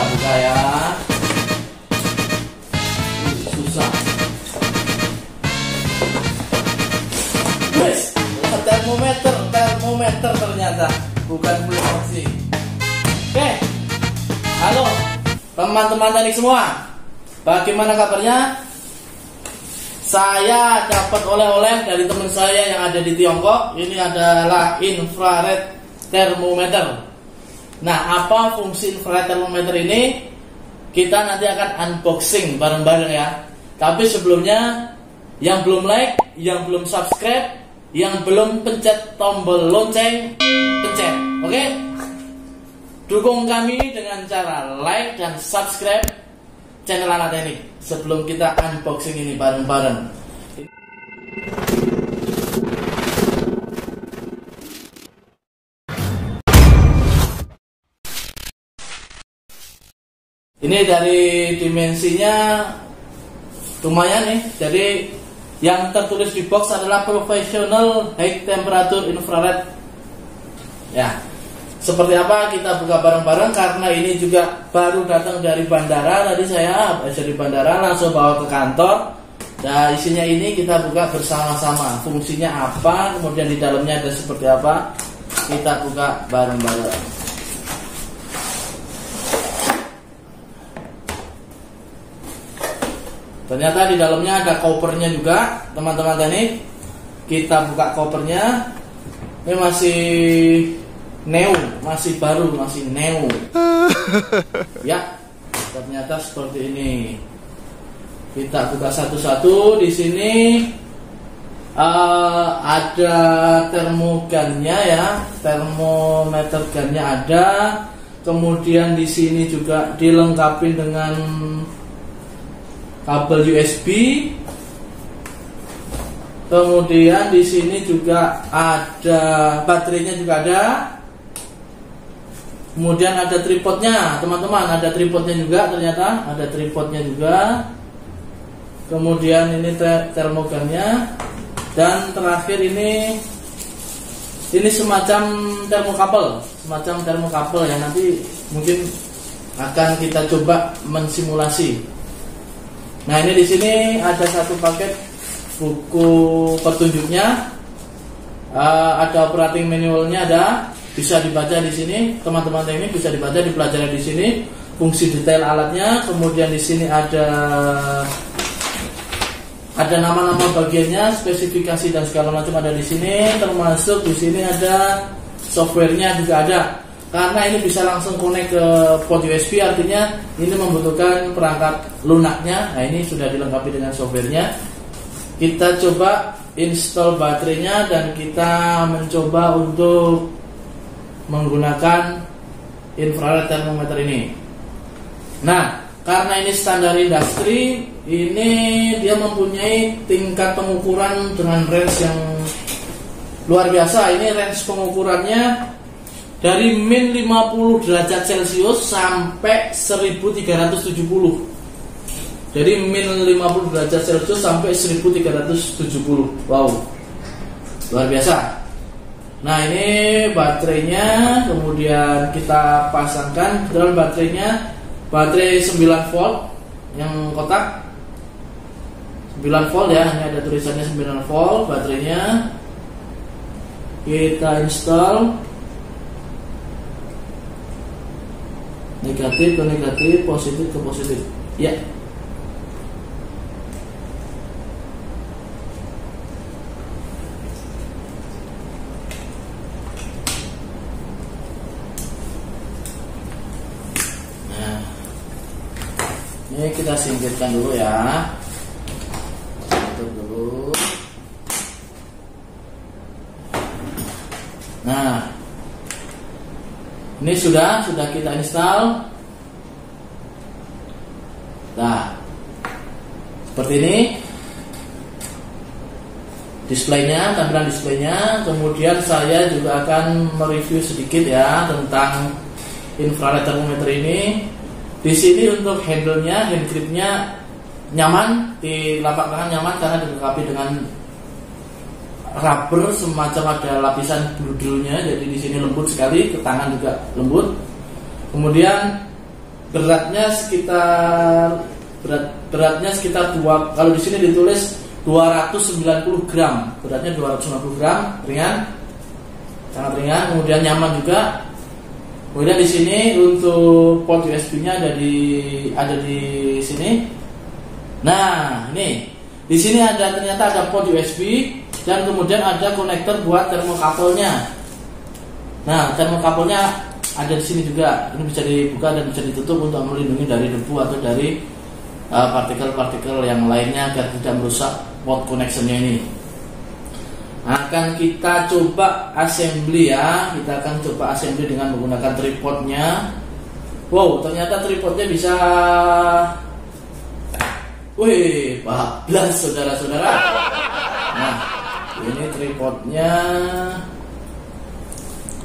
buka ya. Susah. Wes, termometer ternyata bukan fluoresensi. Oke, halo teman-teman teknik semua, bagaimana kabarnya? Saya dapat oleh-oleh dari teman saya yang ada di Tiongkok. Ini adalah infrared thermometer. Nah, apa fungsi infrared thermometer ini? Kita nanti akan unboxing bareng-bareng ya. Tapi sebelumnya, yang belum like, yang belum subscribe, yang belum pencet tombol lonceng, pencet, oke? Dukung kami dengan cara like dan subscribe channel Anak Teknik sebelum kita unboxing ini bareng-bareng. Ini dari dimensinya lumayan nih. Jadi yang tertulis di box adalah Professional High Temperature Infrared. Ya, seperti apa kita buka bareng-bareng karena ini juga baru datang dari bandara. Tadi saya dari bandara langsung bawa ke kantor. Nah, isinya ini kita buka bersama-sama. Fungsinya apa? Kemudian di dalamnya ada seperti apa? Kita buka bareng-bareng. Ternyata di dalamnya ada kopernya juga, teman-teman teknik. Kita buka kopernya. Ini masih new, masih baru, masih new. Ya, ternyata seperti ini. Kita buka satu-satu. Di sini ada termogannya ya, termometer gunnya ada. Kemudian di sini juga dilengkapi dengan kabel USB. Kemudian di sini juga ada baterainya juga ada. Kemudian ada tripodnya, teman-teman, ada tripodnya juga ternyata, ada tripodnya juga. Kemudian ini termogannya dan terakhir ini semacam termokabel yang nanti mungkin akan kita coba mensimulasi. Nah, ini di sini ada satu paket buku petunjuknya, ada operating manualnya, ada bisa dibaca di sini, teman-teman teknik bisa dibaca, dipelajari di sini fungsi detail alatnya. Kemudian di sini ada nama-nama bagiannya, spesifikasi dan segala macam ada di sini, termasuk di sini ada softwarenya juga ada. Karena ini bisa langsung connect ke port USB, artinya ini membutuhkan perangkat lunaknya. Nah, ini sudah dilengkapi dengan softwarenya. Kita coba install baterainya dan kita mencoba untuk menggunakan infrared thermometer ini. Nah, karena ini standar industri, ini dia mempunyai tingkat pengukuran dengan range yang luar biasa. Ini range pengukurannya dari min 50 derajat Celcius sampai 1370. Jadi min 50 derajat Celcius sampai 1370. Wow, luar biasa. Nah, ini baterainya. Kemudian kita pasangkan dalam baterainya, baterai 9 volt yang kotak 9 volt ya. Ini ada tulisannya 9 volt baterainya. Kita install. Negatif ke negatif, positif ke positif. Ya. Nah, ini kita singkirkan dulu ya. Tutup dulu. Nah, ini sudah kita install. Nah, seperti ini displaynya, tampilan displaynya. Kemudian saya juga akan mereview sedikit ya tentang infrared thermometer ini. Di sini untuk handle-nya, hand grip-nya nyaman, di telapak tangan nyaman karena dilengkapi dengan rubber, semacam ada lapisan bludrunya, jadi di sini lembut sekali, ke tangan juga lembut. Kemudian beratnya sekitar 2, kalau di sini ditulis 290 gram, beratnya 290 gram, ringan, sangat ringan, kemudian nyaman juga. Kemudian di sini untuk port USB-nya ada di sini. Nah, ini di sini ternyata ada port USB dan kemudian ada konektor buat termokabelnya. Nah, termokabelnya ada di sini juga. Ini bisa dibuka dan bisa ditutup untuk melindungi dari debu atau dari partikel-partikel yang lainnya agar tidak merusak port connectionnya ini. Akan kita coba assembly ya. Kita akan coba assembly dengan menggunakan tripodnya. Wow, ternyata tripodnya bisa, wih, 14 saudara-saudara. Nah, ini tripodnya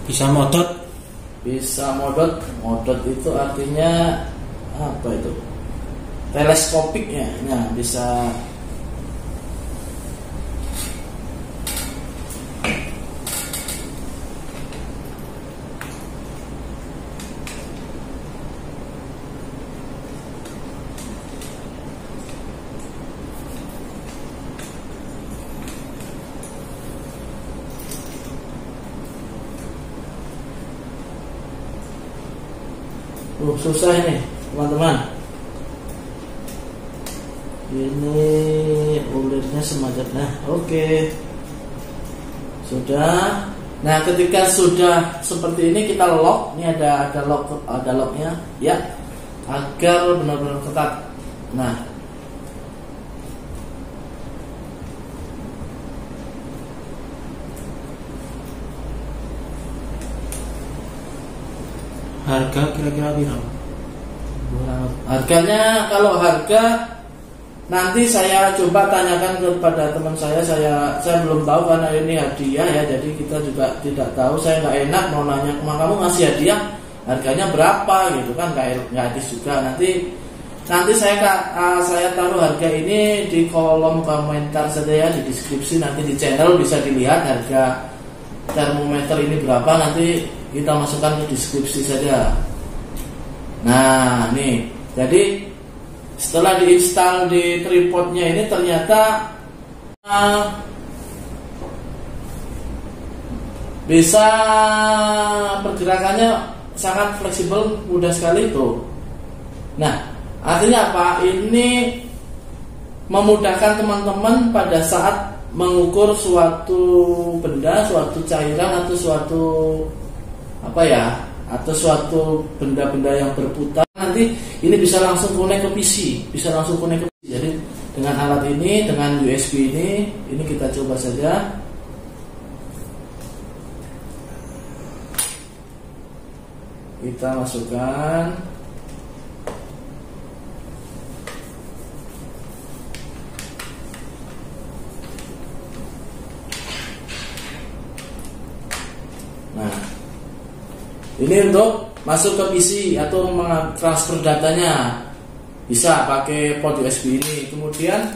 bisa modot. Bisa modot. Modot itu artinya apa itu? Teleskopiknya. Nah, bisa. Susah ini teman-teman. Ini ulirnya semacam. Nah, oke. Sudah. Nah, ketika sudah seperti ini kita lock. Ini ada locknya ya, agar benar-benar ketat. Nah, harga kira-kira berapa? Harganya, kalau harga nanti saya coba tanyakan kepada teman saya. Saya belum tahu karena ini hadiah ya, jadi kita juga tidak tahu. Saya nggak enak mau nanya, kamu ngasih hadiah harganya berapa gitu kan, nggak etis juga. Nanti saya taruh harga ini di kolom komentar saja ya, di deskripsi. Nanti di channel bisa dilihat harga termometer ini berapa, nanti kita masukkan ke deskripsi saja. Nah, nih, jadi setelah diinstal di tripodnya ini ternyata bisa, pergerakannya sangat fleksibel, mudah sekali tuh. Nah, artinya apa? Ini memudahkan teman-teman pada saat mengukur suatu benda, suatu cairan atau suatu atau suatu benda-benda yang berputar. Nanti ini bisa langsung connect ke PC, Jadi dengan alat ini, dengan USB ini kita coba saja. Kita masukkan. Nah, ini untuk masuk ke PC atau transfer datanya, bisa pakai port USB ini. Kemudian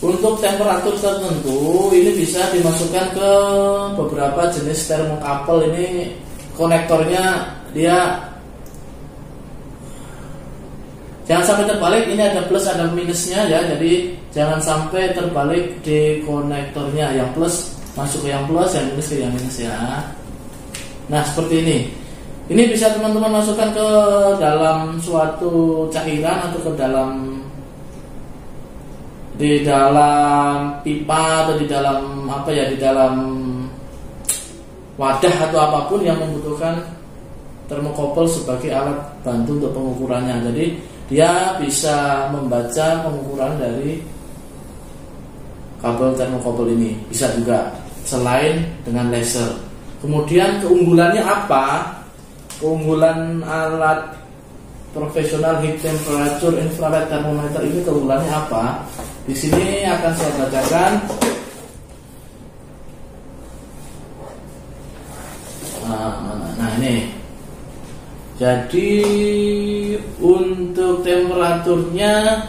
untuk temperatur tertentu ini bisa dimasukkan ke beberapa jenis termokabel. Ini konektornya dia jangan sampai terbalik. Ini ada plus ada minusnya ya, jadi jangan sampai terbalik di konektornya. Yang plus masuk ke yang plus, yang minus ke yang minus ya. Nah, seperti ini. Ini bisa teman-teman masukkan ke dalam suatu cairan atau di dalam pipa atau di dalam di dalam wadah atau apapun yang membutuhkan termokabel sebagai alat bantu untuk pengukurannya. Jadi dia bisa membaca pengukuran dari kabel termokabel ini. Bisa juga selain dengan laser. Kemudian keunggulannya apa? Keunggulan alat profesional heat temperature infrared thermometer ini keunggulannya apa? Di sini akan saya bacakan. Nah, ini. Jadi untuk temperaturnya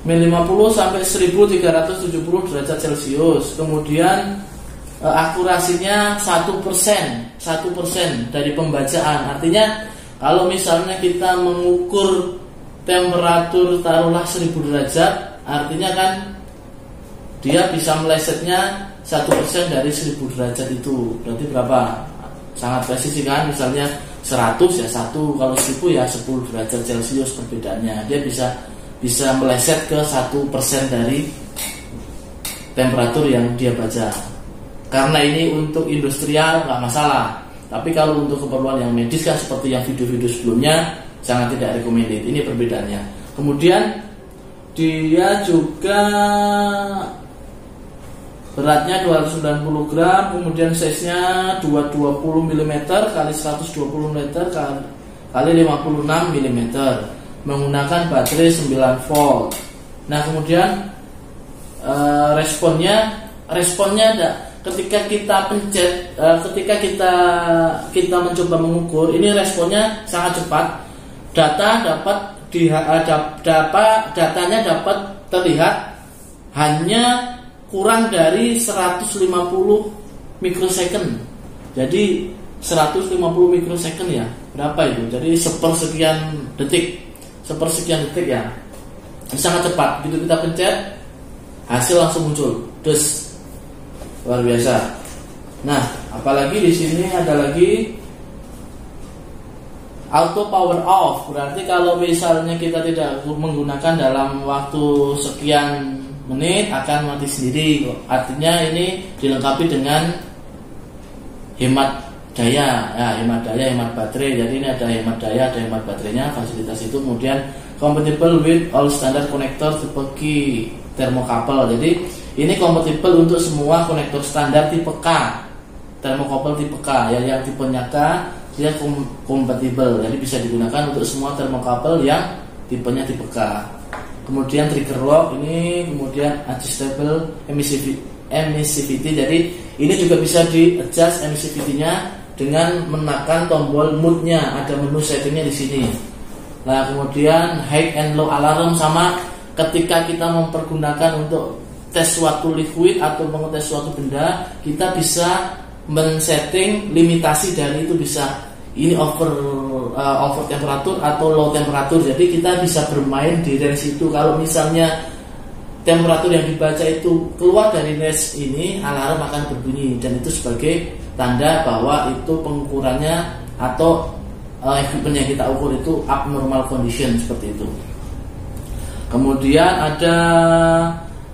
50 sampai 1370 derajat Celcius. Kemudian akurasinya 1% dari pembacaan. Artinya kalau misalnya kita mengukur temperatur taruhlah 1000 derajat, artinya kan dia bisa melesetnya 1% dari 1000 derajat itu. Berarti berapa? Sangat presisi kan? Misalnya 100 ya 1, kalau 1000 ya 10 derajat Celcius perbedaannya. Dia bisa meleset ke 1% dari temperatur yang dia baca. Karena ini untuk industrial nggak masalah. Tapi kalau untuk keperluan yang medis kan seperti yang video-video sebelumnya sangat tidak recommended. Ini perbedaannya. Kemudian dia juga beratnya 290 gram, kemudian size-nya 220 mm kali 120 mm kali 56 mm, menggunakan baterai 9 volt. Nah, kemudian responnya ada ketika kita pencet, ketika kita mencoba mengukur, ini responnya sangat cepat. Datanya dapat terlihat hanya kurang dari 150 mikrosecond. Jadi 150 mikrosecond ya, berapa itu? Jadi sepersekian detik ya. Ini sangat cepat. Begitu kita pencet, hasil langsung muncul. Terus luar biasa. Nah, apalagi di sini ada lagi auto power off. Berarti kalau misalnya kita tidak menggunakan dalam waktu sekian menit akan mati sendiri. Artinya ini dilengkapi dengan hemat daya, hemat baterai. Jadi ini ada hemat daya, ada hemat baterainya, fasilitas itu. Kemudian compatible with all standard connector tipe Q thermocouple. Jadi ini compatible untuk semua konektor standar tipe K, thermocouple tipe K. Yang tipenya K dia compatible. Jadi bisa digunakan untuk semua thermocouple yang tipenya tipe K. Kemudian trigger lock ini, kemudian adjustable emissivity. Jadi ini juga bisa di adjust emissivity-nya dengan menekan tombol mode-nya. Ada menu settingnya di sini. Nah, kemudian high and low alarm, sama ketika kita mempergunakan untuk tes suatu liquid atau mengetes suatu benda, kita bisa men-setting limitasi dari itu, bisa ini over temperatur atau low temperatur. Jadi kita bisa bermain di range itu. Kalau misalnya temperatur yang dibaca itu keluar dari range ini, alarm akan berbunyi, dan itu sebagai tanda bahwa itu pengukurannya atau equipment yang kita ukur itu abnormal condition, seperti itu. Kemudian ada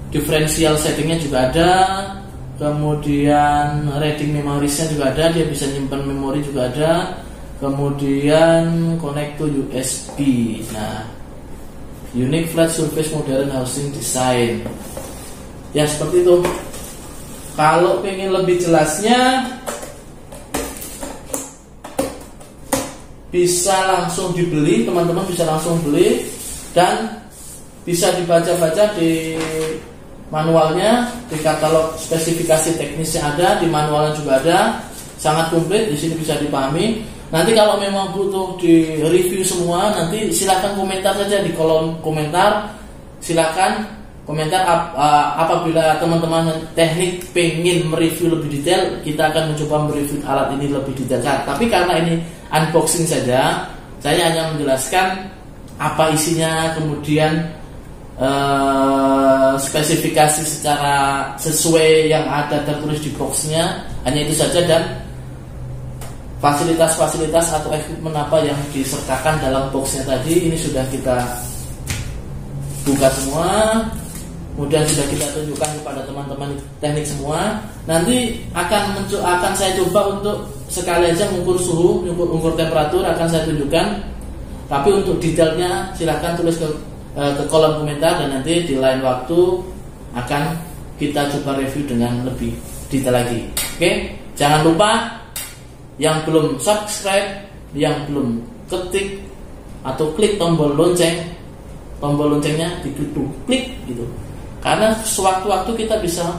differential settingnya juga ada. Kemudian reading memoriesnya juga ada, dia bisa nyimpan memori juga ada. Kemudian connect to USB. Nah, unique flat surface modern housing design. Ya, seperti itu. Kalau pengen lebih jelasnya bisa langsung dibeli, teman-teman bisa langsung beli, dan bisa dibaca-baca di manualnya, di katalog spesifikasi teknisnya ada, di manualnya juga ada, sangat komplit. Di sini bisa dipahami. Nanti kalau memang butuh di review semua, nanti silakan komentar saja di kolom komentar. Silakan komentar apabila teman-teman teknik pengen mereview lebih detail, kita akan mencoba mereview alat ini lebih detail. Tapi karena ini unboxing saja, saya hanya menjelaskan apa isinya, kemudian spesifikasi secara sesuai yang ada tertulis di boxnya, hanya itu saja. Dan fasilitas-fasilitas atau equipment apa yang disertakan dalam boxnya tadi, ini sudah kita buka semua, kemudian sudah kita tunjukkan kepada teman-teman teknik semua. Nanti akan saya coba untuk sekali aja mengukur suhu, mengukur temperatur, akan saya tunjukkan. Tapi untuk detailnya silahkan tulis ke kolom komentar, dan nanti di lain waktu akan kita coba review dengan lebih detail lagi. Oke, jangan lupa yang belum subscribe, yang belum ketik atau klik tombol loncengnya diklik gitu. Karena sewaktu-waktu kita bisa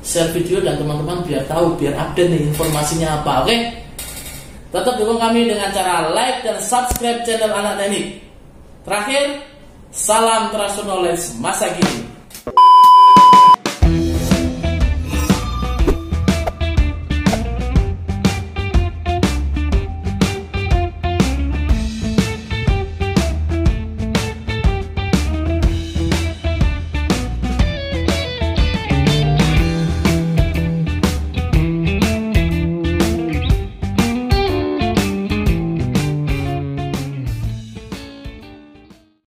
share video dan teman-teman biar tahu, biar update nih informasinya apa. Oke? Tetap dukung kami dengan cara like dan subscribe channel Anak Teknik. Terakhir, salam transfer knowledge masa kini.